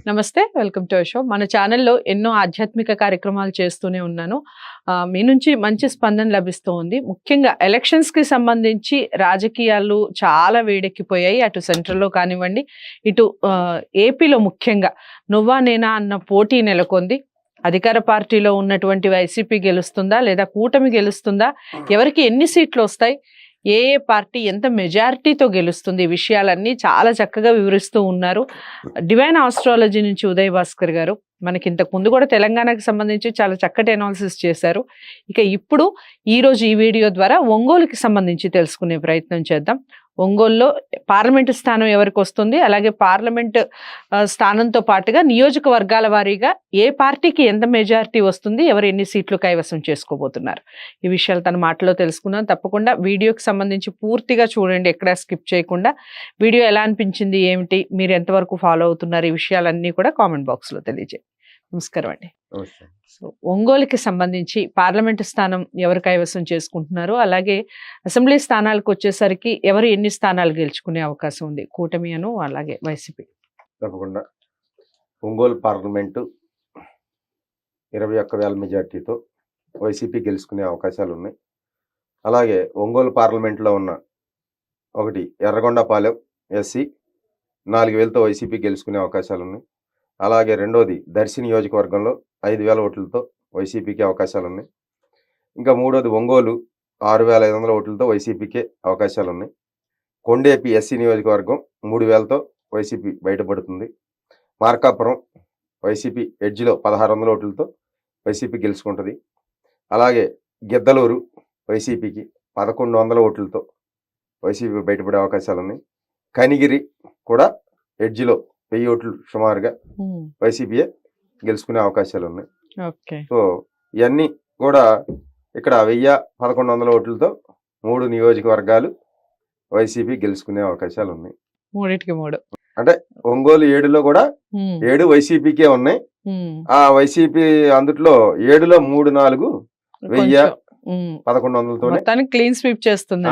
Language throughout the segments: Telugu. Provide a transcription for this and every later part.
నమస్తే, వెల్కమ్ టు అవర్ షో. మన ఛానల్లో ఎన్నో ఆధ్యాత్మిక కార్యక్రమాలు చేస్తూనే ఉన్నాను. మీ నుంచి మంచి స్పందన లభిస్తూ ఉంది. ముఖ్యంగా ఎలక్షన్స్‌కి సంబంధించి రాజకీయాలు చాలా వేడెక్కిపోయాయి. అటు సెంట్రల్‌లో కానివ్వండి, ఇటు ఏపీలో ముఖ్యంగా నువ్వా నేనా అన్న పోటీ నెలకొంది. అధికార పార్టీలో ఉన్నటువంటి వైసీపీ గెలుస్తుందా లేదా కూటమి గెలుస్తుందా? ఎవరికి ఎన్ని సీట్లు వస్తాయి? ఏ ఏ పార్టీ ఎంత మెజారిటీతో గెలుస్తుంది? ఈ విషయాలన్నీ చాలా చక్కగా వివరిస్తూ ఉన్నారు డివైన్ ఆస్ట్రాలజీ నుంచి ఉదయ్ భాస్కర్ గారు. మనకి ఇంతకు ముందు కూడా తెలంగాణకు సంబంధించి చాలా చక్కటి అనాలిసిస్ చేశారు. ఇక ఇప్పుడు ఈరోజు ఈ వీడియో ద్వారా ఒంగోలుకి సంబంధించి తెలుసుకునే ప్రయత్నం చేద్దాం. ఒంగోలులో పార్లమెంటు స్థానం ఎవరికి వస్తుంది, అలాగే పార్లమెంట్ స్థానంతో పాటుగా నియోజకవర్గాల వారీగా ఏ పార్టీకి ఎంత మెజారిటీ వస్తుంది, ఎవరు ఎన్ని సీట్లు కైవసం చేసుకోబోతున్నారు, ఈ విషయాలు తన మాటలో తెలుసుకుందాం. తప్పకుండా వీడియోకి సంబంధించి పూర్తిగా చూడండి, ఎక్కడా స్కిప్ చేయకుండా. వీడియో ఎలా అనిపించింది, ఏమిటి, మీరు ఎంతవరకు ఫాలో అవుతున్నారు, ఈ విషయాలన్నీ కూడా కామెంట్ బాక్స్లో తెలియజేయండి. నమస్కారం అండి. సో ఒంగోలుకి సంబంధించి పార్లమెంటు స్థానం ఎవరు కైవసం చేసుకుంటున్నారు, అలాగే అసెంబ్లీ స్థానాలకు వచ్చేసరికి ఎవరు ఎన్ని స్థానాలు గెలుచుకునే అవకాశం ఉంది, కూటమి అను అలాగే వైసీపీ? తప్పకుండా ఒంగోలు పార్లమెంటు 21,000 మెజార్టీతో వైసీపీ గెలుచుకునే అవకాశాలు ఉన్నాయి. అలాగే ఒంగోలు పార్లమెంట్లో ఉన్న ఒకటి ఎర్రగొండపాలెం ఎస్సీ 4,000తో వైసీపీ గెలుచుకునే అవకాశాలు ఉన్నాయి. అలాగే రెండోది దర్శి నియోజకవర్గంలో 5,000 ఓట్లతో వైసీపీకి అవకాశాలు ఉన్నాయి. ఇంకా మూడోది ఒంగోలు 6,500 ఓట్లతో వైసీపీకే అవకాశాలు ఉన్నాయి. కొండేపి ఎస్సీ నియోజకవర్గం 3,000తో వైసీపీ బయటపడుతుంది. మార్కాపురం వైసీపీ ఎడ్జ్లో 1,600 ఓట్లతో వైసీపీ గెలుచుకుంటుంది. అలాగే గిద్దలూరు వైసీపీకి 1,100 ఓట్లతో వైసీపీ బయటపడే అవకాశాలు ఉన్నాయి. కనిగిరి కూడా ఎడ్జ్లో 1000 ఓట్లు సుమారుగా వైసీపీయే గెలుచుకునే అవకాశాలు ఉన్నాయి. సో ఇవన్నీ కూడా ఇక్కడ 1,100 ఓట్లతో 3 నియోజకవర్గాలు వైసీపీ గెలుచుకునే అవకాశాలు ఉన్నాయి. 3 అంటే ఒంగోలు 7లో కూడా 7 వైసీపీకే ఉన్నాయి. ఆ వైసీపీ అందుట్లో 7లో 3-4 1,100తోనే క్లీన్ స్వీప్ చేస్తుంది,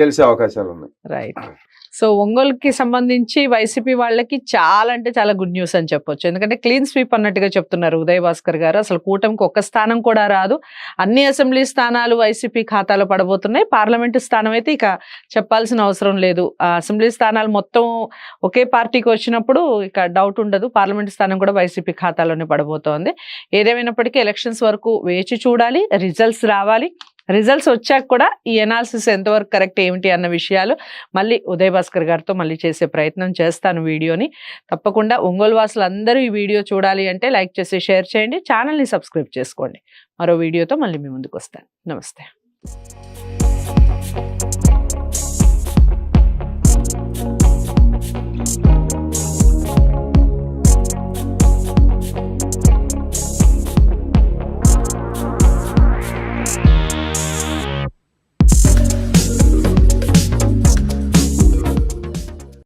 గెలిచే అవకాశాలు ఉన్నాయి. రైట్. సో ఒంగోలుకి సంబంధించి వైసీపీ వాళ్ళకి చాలా అంటే చాలా గుడ్ న్యూస్ అని చెప్పొచ్చు. ఎందుకంటే క్లీన్ స్వీప్ అన్నట్టుగా చెప్తున్నారు ఉదయ్ భాస్కర్ గారు. అసలు కూటమికి ఒక్క స్థానం కూడా రాదు, అన్ని అసెంబ్లీ స్థానాలు వైసీపీ ఖాతాలో పడబోతున్నాయి. పార్లమెంటు స్థానం అయితే ఇక చెప్పాల్సిన అవసరం లేదు. అసెంబ్లీ స్థానాలు మొత్తం ఒకే పార్టీకి వచ్చినప్పుడు ఇక డౌట్ ఉండదు, పార్లమెంటు స్థానం కూడా వైసీపీ ఖాతాలోనే పడబోతోంది. ఏదేమైనప్పటికీ ఎలక్షన్స్ వరకు వేచి చూడాలి, రిజల్ట్స్ రావాలి. రిజల్ట్స్ వచ్చాక కూడా ఈ ఎనాలిసిస్ ఎంతవరకు కరెక్ట్ ఏమిటి అన్న విషయాలు మళ్ళీ ఉదయ్ భాస్కర్ గారితో మళ్ళీ చేసే ప్రయత్నం చేస్తాను వీడియోని. తప్పకుండా ఒంగోలు వాసులు అందరూ ఈ వీడియో చూడాలి అంటే లైక్ చేసి షేర్ చేయండి, ఛానల్ని సబ్స్క్రైబ్ చేసుకోండి. మరో వీడియోతో మళ్ళీ మీ ముందుకు వస్తాను. నమస్తే.